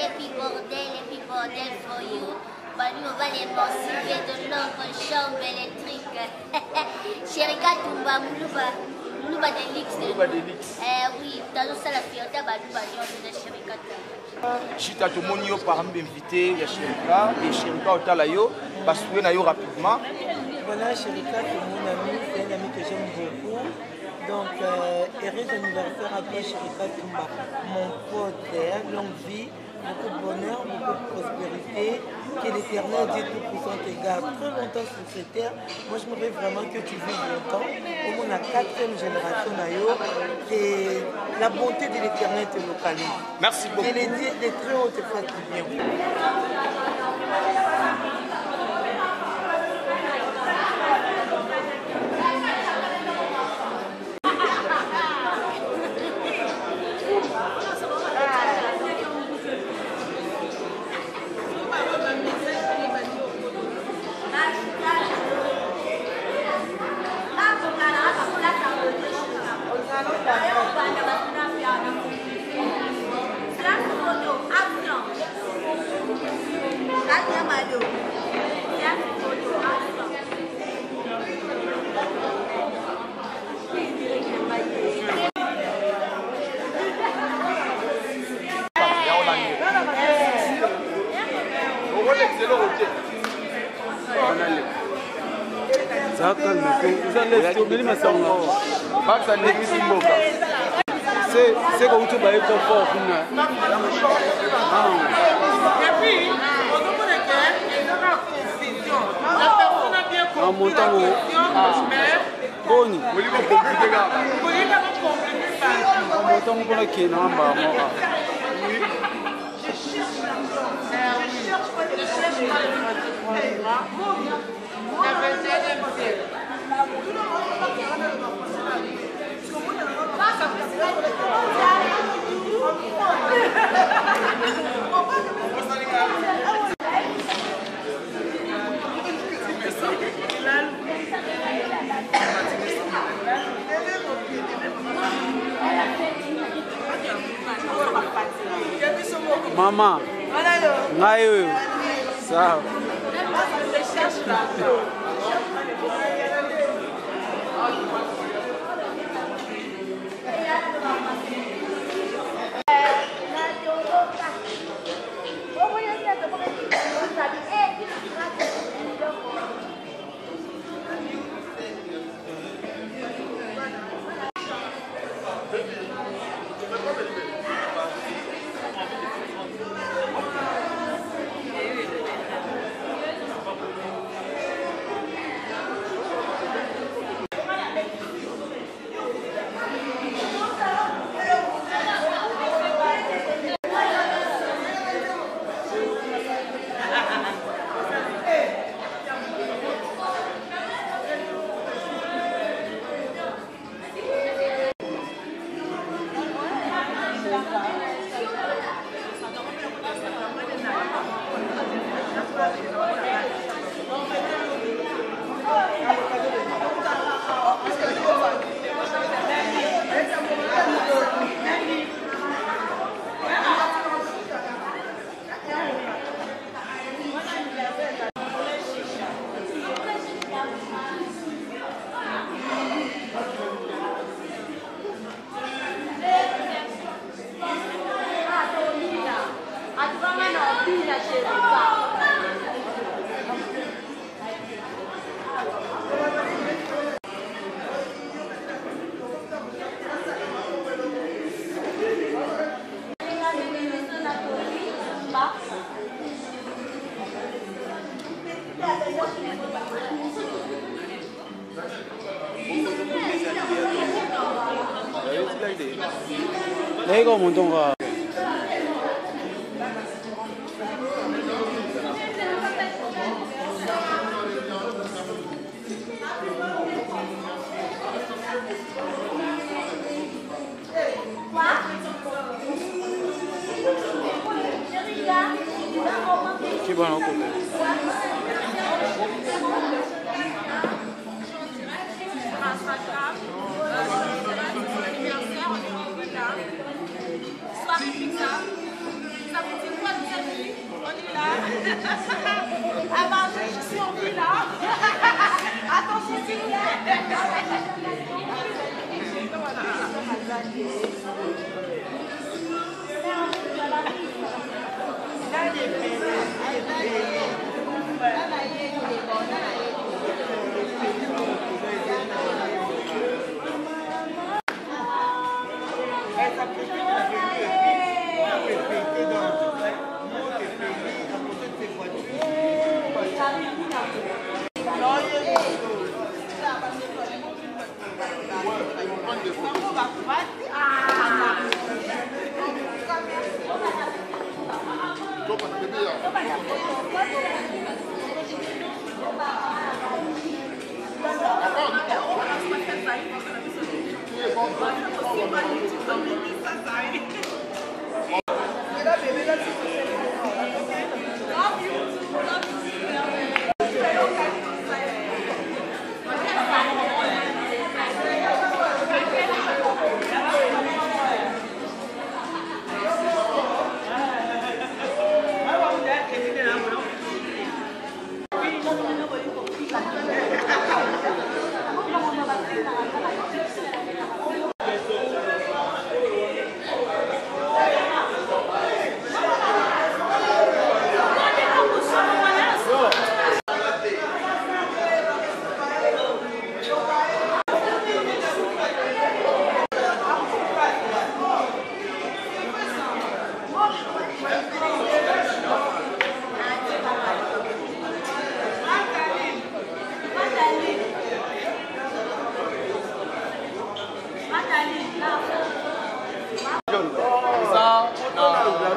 et puis bordel for you. Bah, nous, on va l'émanciper de notre chambre électrique. Chérika Tumba, Moulouba Delix. Oui, dans le salon, il y a de Chérika Tumba. Chita Tomonio par invité, il y a Chérika, et Chérika Otalayo, parce que nous rapidement. Voilà, Chérika, c'est mon ami, c'est un ami que j'aime beaucoup. Donc, heureux anniversaire à toi, Chérika Tumba. Mon pote, longue vie, beaucoup de bonheur, beaucoup de prospérité. Que l'Éternel Dieu Tout-Puissant te garde très longtemps sur cette terre. Moi, je me rêve vraiment que tu vives longtemps. Au moins, la 4e génération, que la bonté de l'Éternel te localise. Merci beaucoup. Que les très hauts te fassent du bien. C'est comme tu vas être fort. Et puis, on nous dit qu'il y a une confusion. La personne a bien compris la question, mais bon. vous voulez pas compliquer Maman, ngayo, ça. 내가 뭔가 집어넣고 Ça vous dit quoi À manger, je suis en ville là. Attention s'il vous plaît.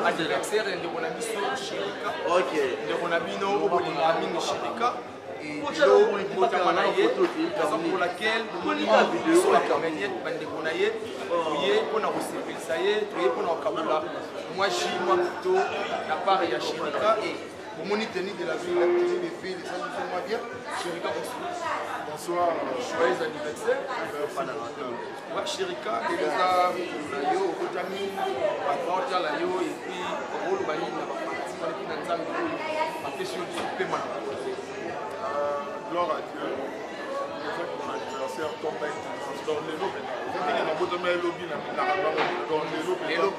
Adversaire de mon ami Chérika. Ok. De mon ami no Bolingamine Chérika. Et pour laquelle nous sommes accompagnés de Bonaye. Pour nous recevoir, pour nous Kabula. Moi, je suis plutôt la part de Chérika et pour mon tenue de la ville, des filles, des gens qui bien. Chérika, bonsoir. Joyeux anniversaire. Ouais, Chérika, et les amis, yo, Otami, Patriote, la yo, et puis, Rolo Bani, la partie, et puis, Nanzam, ma question du paiement. Gloire à Dieu. Mon anniversaire tombe dans les lots. Quand il y a un beau domaine, lobby, dans les lots, les lots,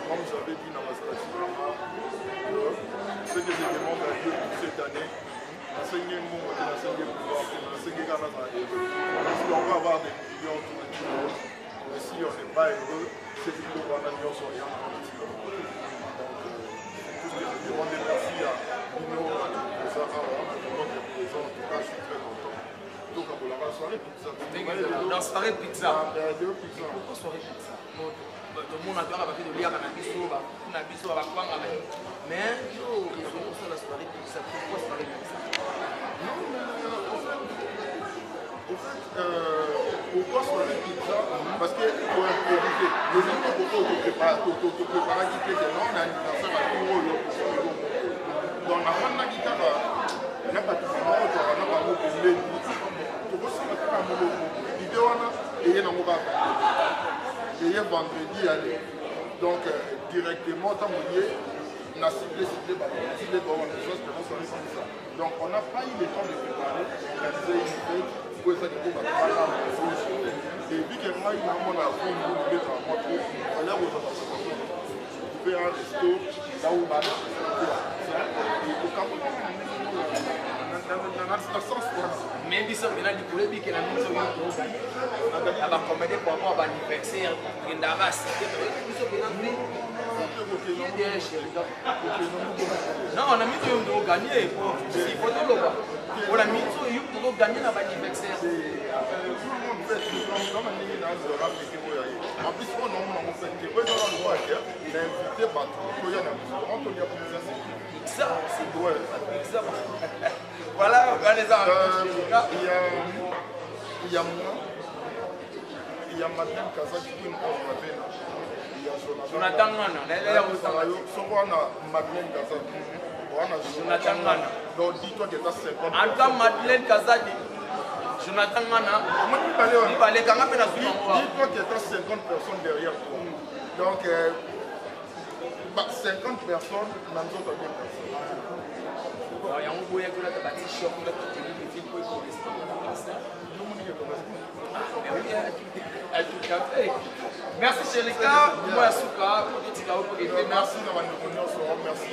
comme vous avez dit dans ma station, ce que je demande à Dieu cette année, enseigner le monde, enseigner le pouvoir, enseigner le Canada. Si on va avoir des millions autour de nous, mais si on n'est pas heureux, c'est qu'il faut voir la vie en souriant. Donc, tout ce que je demande, merci à Bino, à Sarah, pour notre présent. En tout cas, je suis très content. Donc, on va la soirée pizza. Dans soirée pizza. Pourquoi soirée pizza? Tout le monde a fait de lire à la biso, mais la soirée pizza. Pourquoi soirée pizza? Pourquoi soirée pizza? Parce que pour improviser, les gens qui ont préparé qui fait des noms d'anniversaire à tout le monde. Donc, la fin de la guitare, il n'y a pas de moment, il n'y a pas de moment. Et vendredi, allez. Donc, directement, tant que on a ciblé, des choses que nous sommes comme ça. Donc, on n'a pas eu le temps de préparer, organiser une fête, pour ça que nous avons et vu que moi, il y a un monde à fond, nous devons mettre en mode, on a l'air aux autres. Vous pouvez un resto, là où on va aller. Et au Cameroun, mais biso mena likolo bike na biso yo abakomede pour avoir anniversaire ndaba cité biso mena mbi non on a mis yo ndo gagner si photo loba on a mis yo ndo gagner na anniversaire tout le monde fait comme on est dans le rap en plus on a fait que ouais dans le roi il a invité partout il y a on peut dire pour ça c'est ouais ça voilà, les il y a moi, il y a Madeleine Kaza qui est une autre il y a Jonathan Ngana, Madeleine Kaza, Jonathan Ngana. Donc dis-toi que tu as 50. En tout cas, Madeleine Kaza, Jonathan Ngana, dis-toi que tu as 50 personnes derrière toi. Donc, 50 personnes, même autres bien personnes. Il y a un boya qui a bâti choc, qui a tout le film pour merci Sherika, moi Souka, merci à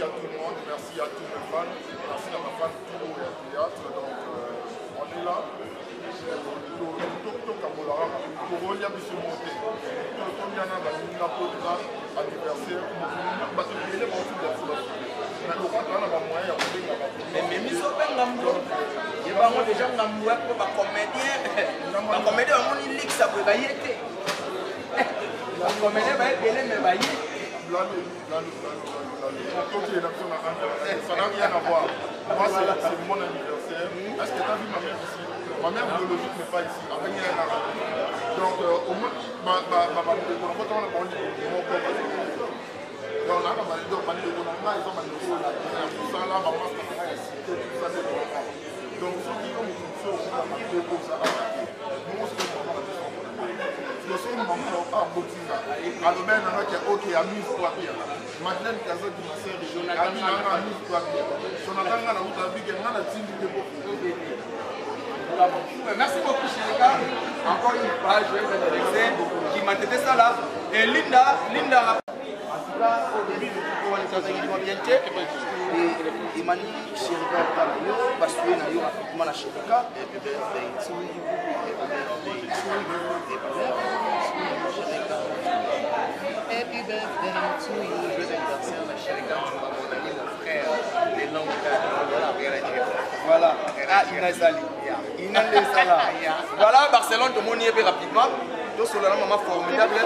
tout le monde, merci à tous mes fans, merci à ma fan pour le théâtre. Donc on est là. Ça n'a rien à voir. Moi, c'est mon anniversaire. Est-ce que tu as vu ma mère ici? Ma mère biologique n'est pas ici. Donc, au moins, merci beaucoup Sherika. Encore une fois, joyeux anniversaire qui m'a été ça là. Et Linda, en tout cas, au début, il m'a dit Sherika parce que il y a rapidement la Sherika. Happy birthday to you. Joyeux anniversaire la Sherika, mon ami, mon frère, les langues de voilà. Ah, voilà, Barcelone, tout le monde y est rapidement. Tout sur la maman formidable.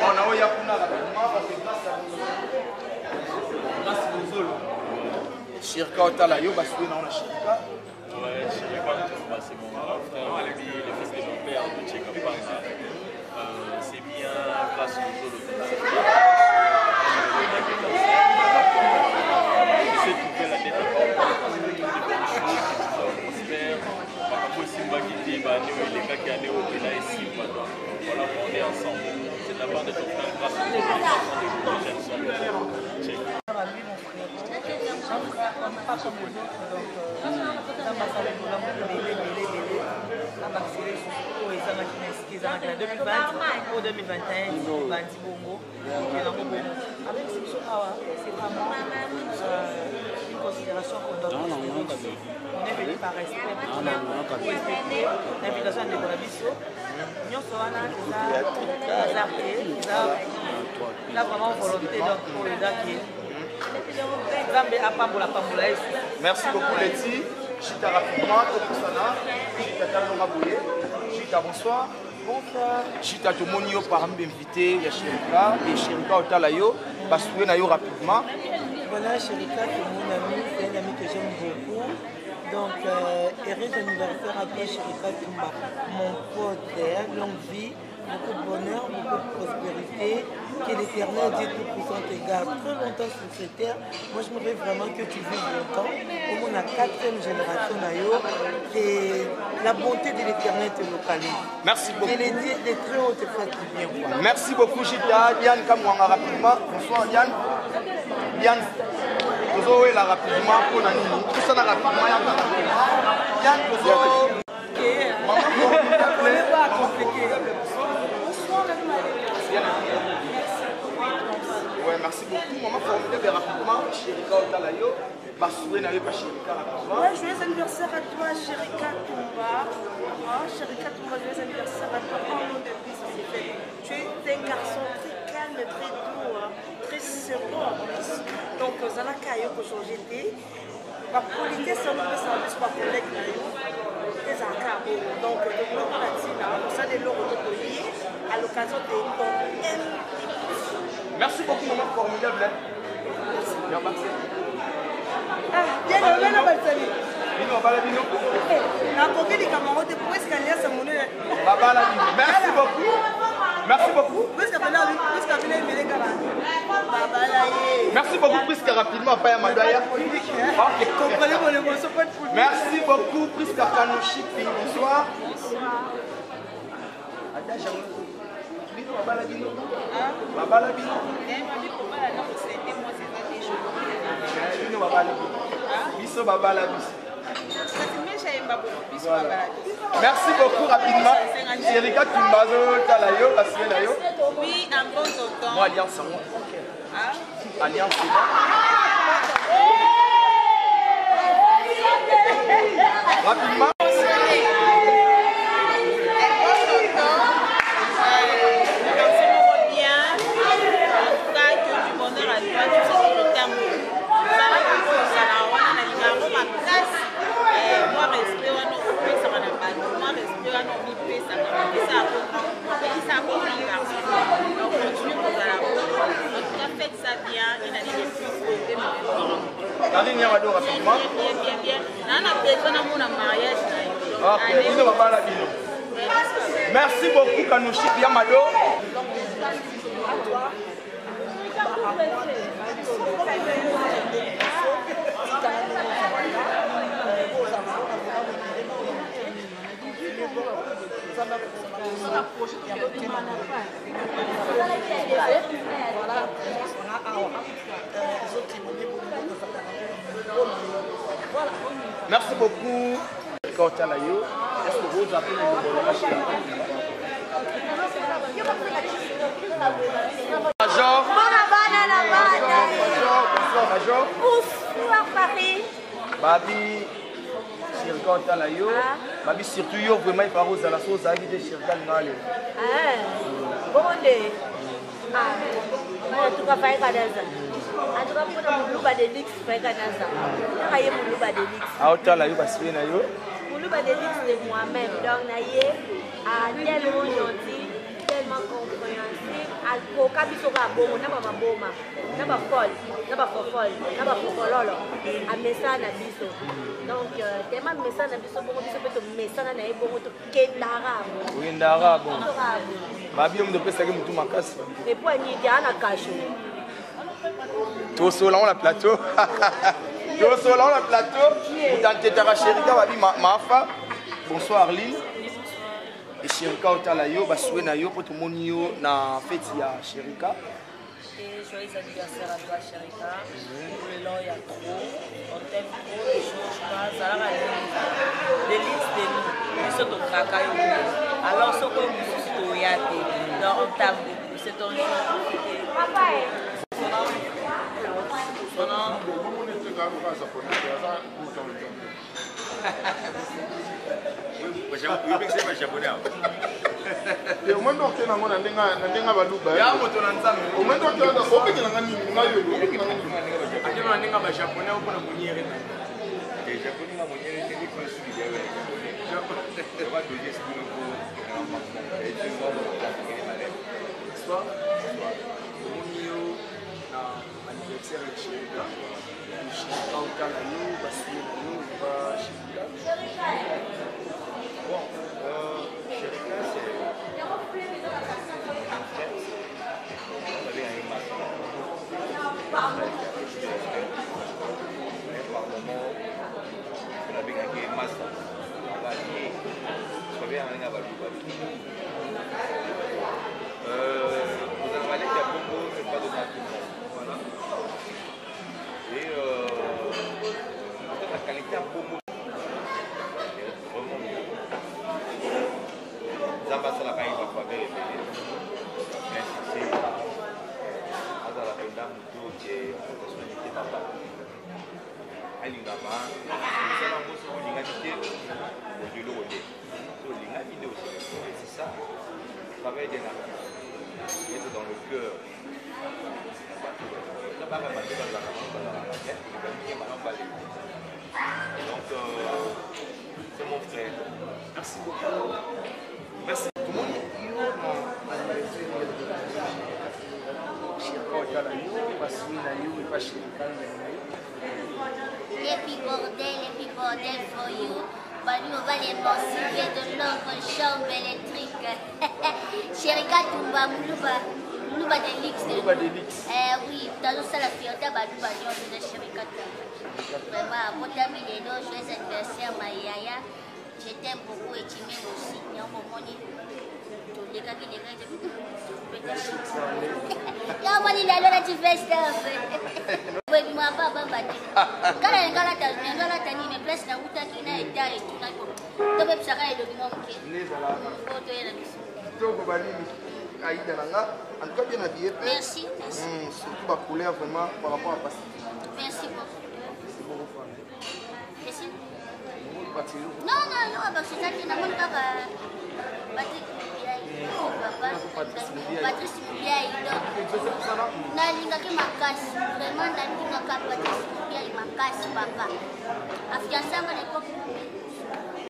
On a eu Sherika Otala, yo basoué dans la Sherika. Ouais, Sherika, c'est mon grand frère, le fils de mon père, de Tchekapanga. C'est bien grâce au Zolo. Il s'est trouvé la tête à voilà, on est ensemble. C'est de la part de ton frère grâce à une considération qu'on doit on est venu par respect pour respecter l'invitation de Bonabiso. Nous sommes là vraiment volonté pour les acquis. Merci beaucoup Letty. Chita rapidement, Tokusana, Chita Talonabouye, Chita bonsoir. Bonsoir. Chita Tomonio parmi invité, il y a Sherika et Sherika Otalayo, basoué nayo rapidement. Voilà, Sherika, c'est mon ami, c'est un ami que j'aime beaucoup. Donc, heureux anniversaire à toi, Sherika Toumba. Mon pote, longue vie, beaucoup de bonheur, beaucoup de prospérité. Que l'éternel Dieu Tout-Puissant te garde très longtemps sur cette terre. Moi, je me rêve vraiment que tu vives longtemps. Au moins, la 4e génération, et la bonté de l'éternel te localise. Merci beaucoup. Et les très hauts te fassent du bien. Merci beaucoup, Chita. Diane Kamwanga rapidement. Bonsoir, Diane. Diane, vous avez la rapidement pour Nanini. Tout ça, rapidement. Diane, vous avez. Ouais, merci beaucoup. Maman, formidable rapidement. Sherika Otalayo. Basoué n'avait pas Sherika rapidement. Ouais, joyeux anniversaire à toi, Sherika Toumba. Sherika Toumba, joyeux anniversaire à toi. Au nom de Christ, tu es un garçon très calme, très doux, très serein en plus. Donc, Zana Kayo, pour changer, ma politesse, on peut savoir sur ma collègue. Donc, le groupe latina, ça de l'euro à l'occasion de ton M. Merci beaucoup, maman formidable. Merci. Ah, bien, on va la balsami. Bino, bala bino. La copie des camarades, pour escalier à sa monnaie. Bala bino. Merci beaucoup. Merci beaucoup. Merci beaucoup, Prisca, rapidement, pas Yamadaya. Merci beaucoup, Prisca Kanouchi. Bonsoir. babala bino. Babala bino. Bino babala bino. Biso babala biso. Merci beaucoup rapidement. Erika Tumbazo Talayo, Baswelayo. Oui, un bon tonton. Moi, Alliance en moi. Alliance c'est bon. Rapidement. Merci beaucoup Kanouchi Yamado. Merci beaucoup. Est-ce que vous appelez le Major. Bonsoir Major. Bonsoir Paris. Babi, Chirka Talayo. Babi surtout yo vraiment il parle aux la sauce à l'idée Chirka Nalo. Bon day. En tout cas, pas Canada. En tout cas, pour le Muluba Delix, pas Canada. Il y a Muluba Delix. Ah, Talayo, parce qu'il y a yo. Muluba Delix de moi-même. Donc, Naye a tellement gentil, tellement compréhensif. Au Kabiso Rabon, on n'a pas ma boma, on n'a pas folle, on n'a pas folle, on n'a pas fofololo. A Messa Nabiso. Donc, tellement Messa Nabiso, bon, on peut te Messa Nabiso, bon, on Kendara. Oui, Kendara, bon. Babi, on ne peut pas se tout ma casse. Et pour un Nidia, on a caché. Tout solant le plateau. Tout solant le plateau. Vous tentez Chérika, Babi, Mafa. Bonsoir Arline. Et Chérika Otalayo, Basouena yo, pour tout le monde na fête ya Chérika. Et joyeux anniversaire à toi Chérika. Le long il y a trop, on t'aime trop, les choses passent. Alors les listes de nous, ils sont au cacaï. Alors ce que nous sommes au yate, donc on t'aime beaucoup. C'est ton jour. Happy bordel for you. Bah, nous, on va les mentionner de notre chambre électrique. Chérika Tumba, Muluba Delix. Oui, dans ça, la fierté, bah, nous, de Chérika Tumba. Vraiment, mon ami, les deux, joyeux anniversaire, ma yaya. Je t'aime beaucoup et tu m'aimes aussi. Ya mwani lalo na tifesta. Wewe mwapa bamba ti. Kala tani me place na utaki na etale tunako. Tobe psaka ilo bimoke. Nezala. Photo yana biso. Toko banini. Aïda Nanga, en tout cas bien habillé. Merci. Surtout ma couleur vraiment par rapport à Pacifique. Merci beaucoup. C'est beaucoup. Merci. Non, non, parce que ça qui n'a pas Patrice Moubiaï. Nalingaki makasi. Vraiment nalingaka Patrice Moubiaï makasi papa. Afiansanga na époque